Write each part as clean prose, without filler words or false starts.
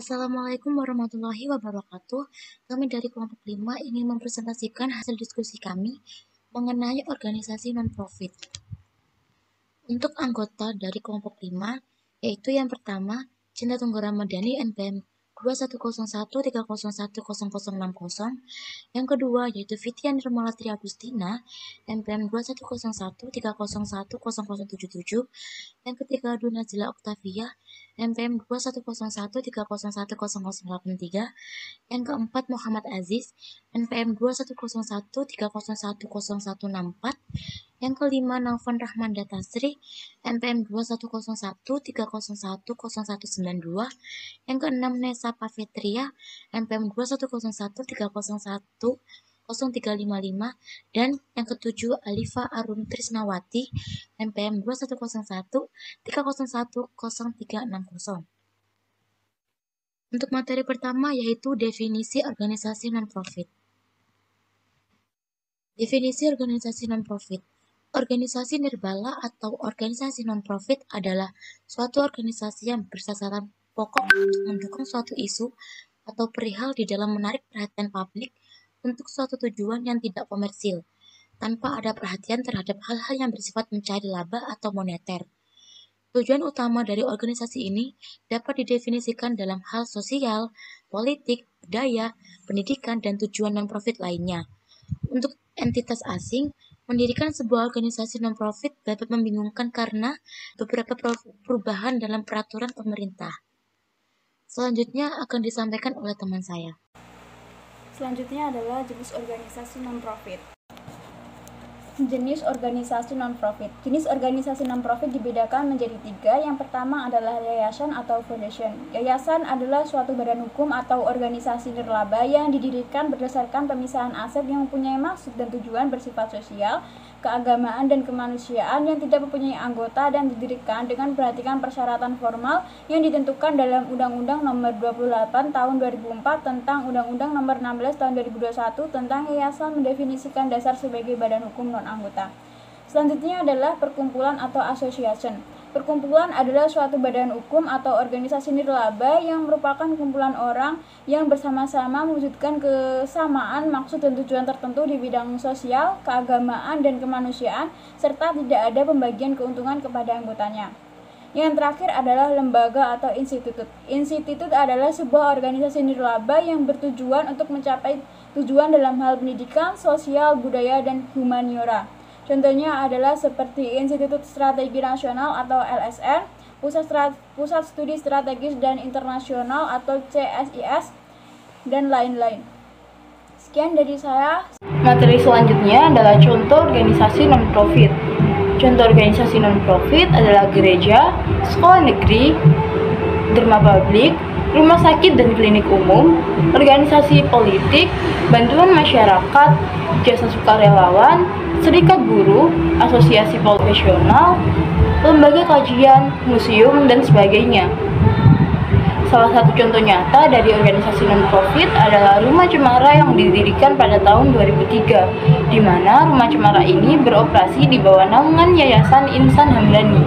Assalamualaikum warahmatullahi wabarakatuh. Kami dari kelompok 5 ingin mempresentasikan hasil diskusi kami mengenai organisasi non-profit. Untuk anggota dari kelompok 5, yaitu yang pertama, Cinta Tunggal Ramadhani NPM 2101301060, yang kedua yaitu Fitria Nirmala Tri Agustina NPM 210130100077, yang ketiga Dunazila Oktavia NPM 210130108083, yang keempat Muhammad Aziz NPM 210130100164, yang kelima Naufan Rahmanda Tasri NPM 210130100192, yang keenam Nesa Pavitria NPM 210130100355, dan yang ketujuh Alifa Arun Trisnawati NPM 210130100360. Untuk materi pertama yaitu definisi organisasi non-profit. Definisi organisasi non-profit. Organisasi nirbala atau organisasi non-profit adalah suatu organisasi yang bersasaran pokok untuk mendukung suatu isu atau perihal di dalam menarik perhatian publik untuk suatu tujuan yang tidak komersil, tanpa ada perhatian terhadap hal-hal yang bersifat mencari laba atau moneter. Tujuan utama dari organisasi ini dapat didefinisikan dalam hal sosial, politik, budaya, pendidikan, dan tujuan non-profit lainnya. Untuk entitas asing, mendirikan sebuah organisasi non-profit dapat membingungkan karena beberapa perubahan dalam peraturan pemerintah. Selanjutnya akan disampaikan oleh teman saya. Selanjutnya adalah jenis organisasi non-profit. Jenis organisasi non-profit. Jenis organisasi non-profit dibedakan menjadi 3. Yang pertama adalah yayasan atau foundation. Yayasan adalah suatu badan hukum atau organisasi nirlaba yang didirikan berdasarkan pemisahan aset yang mempunyai maksud dan tujuan bersifat sosial, keagamaan, dan kemanusiaan yang tidak mempunyai anggota dan didirikan dengan memperhatikan persyaratan formal yang ditentukan dalam Undang-Undang Nomor 28 Tahun 2004 tentang Undang-Undang Nomor 16 Tahun 2021 tentang yayasan mendefinisikan dasar sebagai badan hukum non-anggota. Selanjutnya adalah perkumpulan atau association. Perkumpulan adalah suatu badan hukum atau organisasi nirlaba yang merupakan kumpulan orang yang bersama-sama mewujudkan kesamaan maksud dan tujuan tertentu di bidang sosial, keagamaan, dan kemanusiaan, serta tidak ada pembagian keuntungan kepada anggotanya. Yang terakhir adalah lembaga atau institut. Institut adalah sebuah organisasi nirlaba yang bertujuan untuk mencapai tujuan dalam hal pendidikan, sosial, budaya, dan humaniora. Contohnya adalah seperti Institut Strategi Nasional atau LSN, Pusat Studi Strategis dan Internasional atau CSIS, dan lain-lain. Sekian dari saya. Materi selanjutnya adalah contoh organisasi non-profit. Contoh organisasi non-profit adalah gereja, sekolah negeri, derma publik, rumah sakit dan klinik umum, organisasi politik, bantuan masyarakat, jasa sukarelawan, serikat buruh, asosiasi profesional, lembaga kajian, museum, dan sebagainya. Salah satu contoh nyata dari organisasi non-profit adalah Rumah Cemara yang didirikan pada tahun 2003, di mana Rumah Cemara ini beroperasi di bawah naungan Yayasan Insan Hamdani.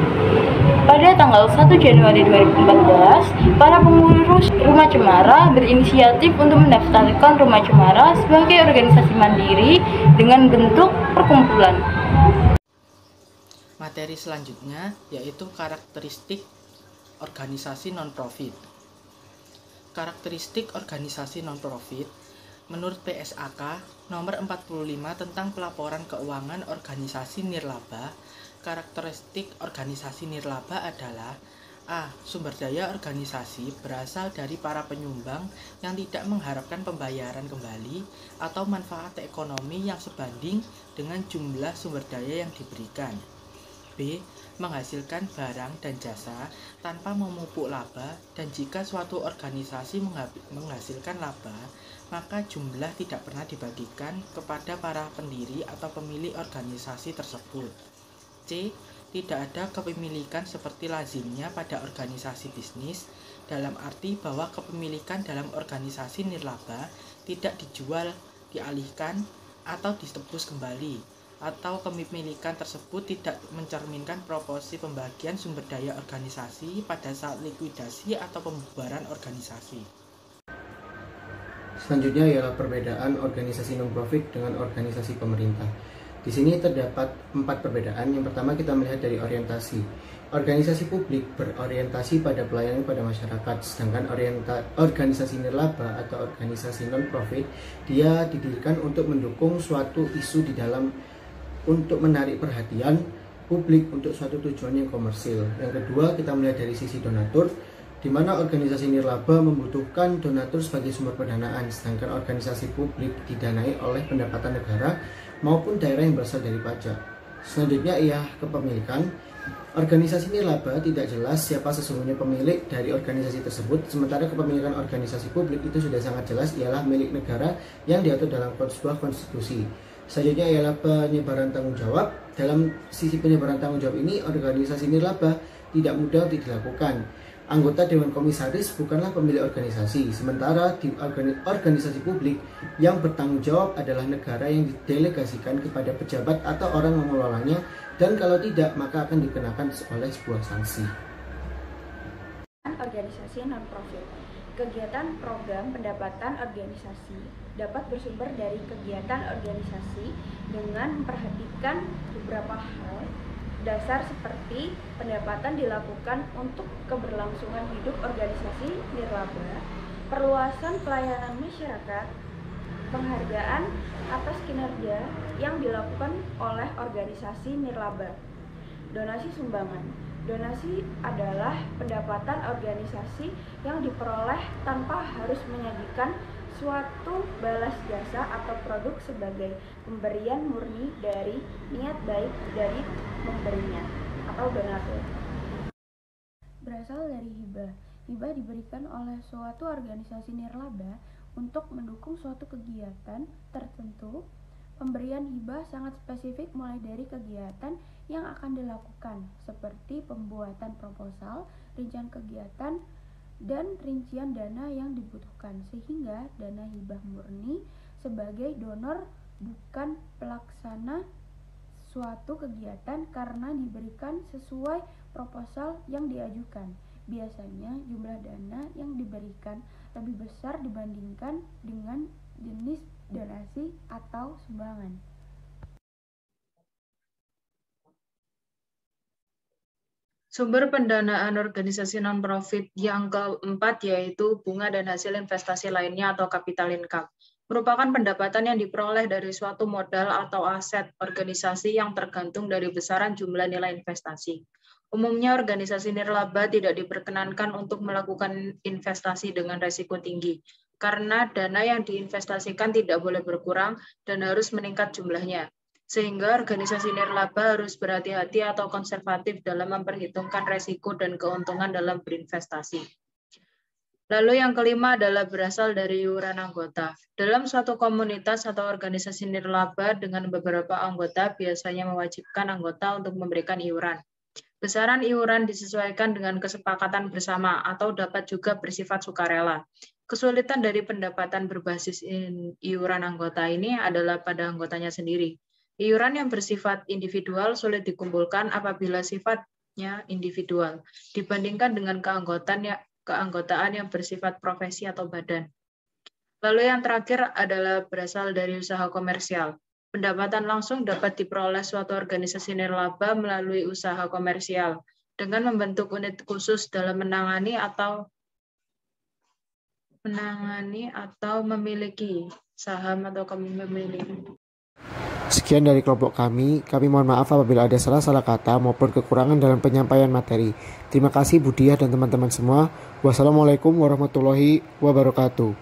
Pada tanggal 1 Januari 2014, para pengurus Rumah Cemara berinisiatif untuk mendaftarkan Rumah Cemara sebagai organisasi mandiri dengan bentuk perkumpulan. Materi selanjutnya yaitu karakteristik organisasi non-profit. Karakteristik organisasi non-profit menurut PSAK nomor 45 tentang pelaporan keuangan organisasi nirlaba. Karakteristik organisasi nirlaba adalah A. Sumber daya organisasi berasal dari para penyumbang yang tidak mengharapkan pembayaran kembali atau manfaat ekonomi yang sebanding dengan jumlah sumber daya yang diberikan. B. Menghasilkan barang dan jasa tanpa memupuk laba, dan jika suatu organisasi menghasilkan laba, maka jumlah tidak pernah dibagikan kepada para pendiri atau pemilik organisasi tersebut. C. Tidak ada kepemilikan seperti lazimnya pada organisasi bisnis, dalam arti bahwa kepemilikan dalam organisasi nirlaba tidak dijual, dialihkan, atau ditebus kembali. atau kepemilikan tersebut tidak mencerminkan proporsi pembagian sumber daya organisasi pada saat likuidasi atau pembubaran organisasi. Selanjutnya ialah perbedaan organisasi non-profit dengan organisasi pemerintah. Di sini terdapat 4 perbedaan. Yang pertama kita melihat dari orientasi. Organisasi publik berorientasi pada pelayanan pada masyarakat, sedangkan organisasi nirlaba atau organisasi non-profit dia didirikan untuk mendukung suatu isu di dalam untuk menarik perhatian publik untuk suatu tujuan yang komersil. Yang kedua kita melihat dari sisi donatur, di mana organisasi nirlaba membutuhkan donatur sebagai sumber pendanaan, sedangkan organisasi publik didanai oleh pendapatan negara maupun daerah yang berasal dari pajak. Selanjutnya ialah kepemilikan. Organisasi nirlaba tidak jelas siapa sesungguhnya pemilik dari organisasi tersebut, sementara kepemilikan organisasi publik itu sudah sangat jelas, ialah milik negara yang diatur dalam sebuah konstitusi. Selanjutnya ialah penyebaran tanggung jawab. Dalam sisi penyebaran tanggung jawab ini, organisasi nirlaba tidak mudah untuk dilakukan. Anggota Dewan Komisaris bukanlah pemilik organisasi, sementara di organisasi publik yang bertanggung jawab adalah negara yang didelegasikan kepada pejabat atau orang mengelolanya, dan kalau tidak maka akan dikenakan oleh sebuah sanksi. Organisasi non-profit. Kegiatan program pendapatan organisasi dapat bersumber dari kegiatan organisasi dengan memperhatikan beberapa hal dasar seperti pendapatan dilakukan untuk keberlangsungan hidup organisasi nirlaba, perluasan pelayanan masyarakat, penghargaan atas kinerja yang dilakukan oleh organisasi nirlaba. Donasi sumbangan. Donasi adalah pendapatan organisasi yang diperoleh tanpa harus menyajikan suatu balas jasa atau produk sebagai pemberian murni dari niat baik dari memberinya atau donatur. Berasal dari hibah. Hibah diberikan oleh suatu organisasi nirlaba untuk mendukung suatu kegiatan tertentu. Pemberian hibah sangat spesifik mulai dari kegiatan yang akan dilakukan, seperti pembuatan proposal, rincian kegiatan, dan rincian dana yang dibutuhkan, sehingga dana hibah murni sebagai donor bukan pelaksana suatu kegiatan karena diberikan sesuai proposal yang diajukan. Biasanya jumlah dana yang diberikan lebih besar dibandingkan dengan jenis donasi atau sumbangan. Sumber pendanaan organisasi non-profit yang keempat yaitu bunga dan hasil investasi lainnya atau capital income. Merupakan pendapatan yang diperoleh dari suatu modal atau aset organisasi yang tergantung dari besaran jumlah nilai investasi. Umumnya organisasi nirlaba tidak diperkenankan untuk melakukan investasi dengan risiko tinggi, karena dana yang diinvestasikan tidak boleh berkurang dan harus meningkat jumlahnya. Sehingga organisasi nirlaba harus berhati-hati atau konservatif dalam memperhitungkan risiko dan keuntungan dalam berinvestasi. Lalu yang kelima adalah berasal dari iuran anggota. Dalam suatu komunitas atau organisasi nirlaba dengan beberapa anggota biasanya mewajibkan anggota untuk memberikan iuran. Besaran iuran disesuaikan dengan kesepakatan bersama atau dapat juga bersifat sukarela. Kesulitan dari pendapatan berbasis iuran anggota ini adalah pada anggotanya sendiri. Iuran yang bersifat individual sulit dikumpulkan apabila sifatnya individual dibandingkan dengan keanggotaan yang bersifat profesi atau badan. Lalu yang terakhir adalah berasal dari usaha komersial. Pendapatan langsung dapat diperoleh suatu organisasi nirlaba melalui usaha komersial dengan membentuk unit khusus dalam menangani atau memiliki saham atau memiliki. Sekian dari kelompok kami mohon maaf apabila ada salah-salah kata maupun kekurangan dalam penyampaian materi. Terima kasih Budiah dan teman-teman semua. Wassalamualaikum warahmatullahi wabarakatuh.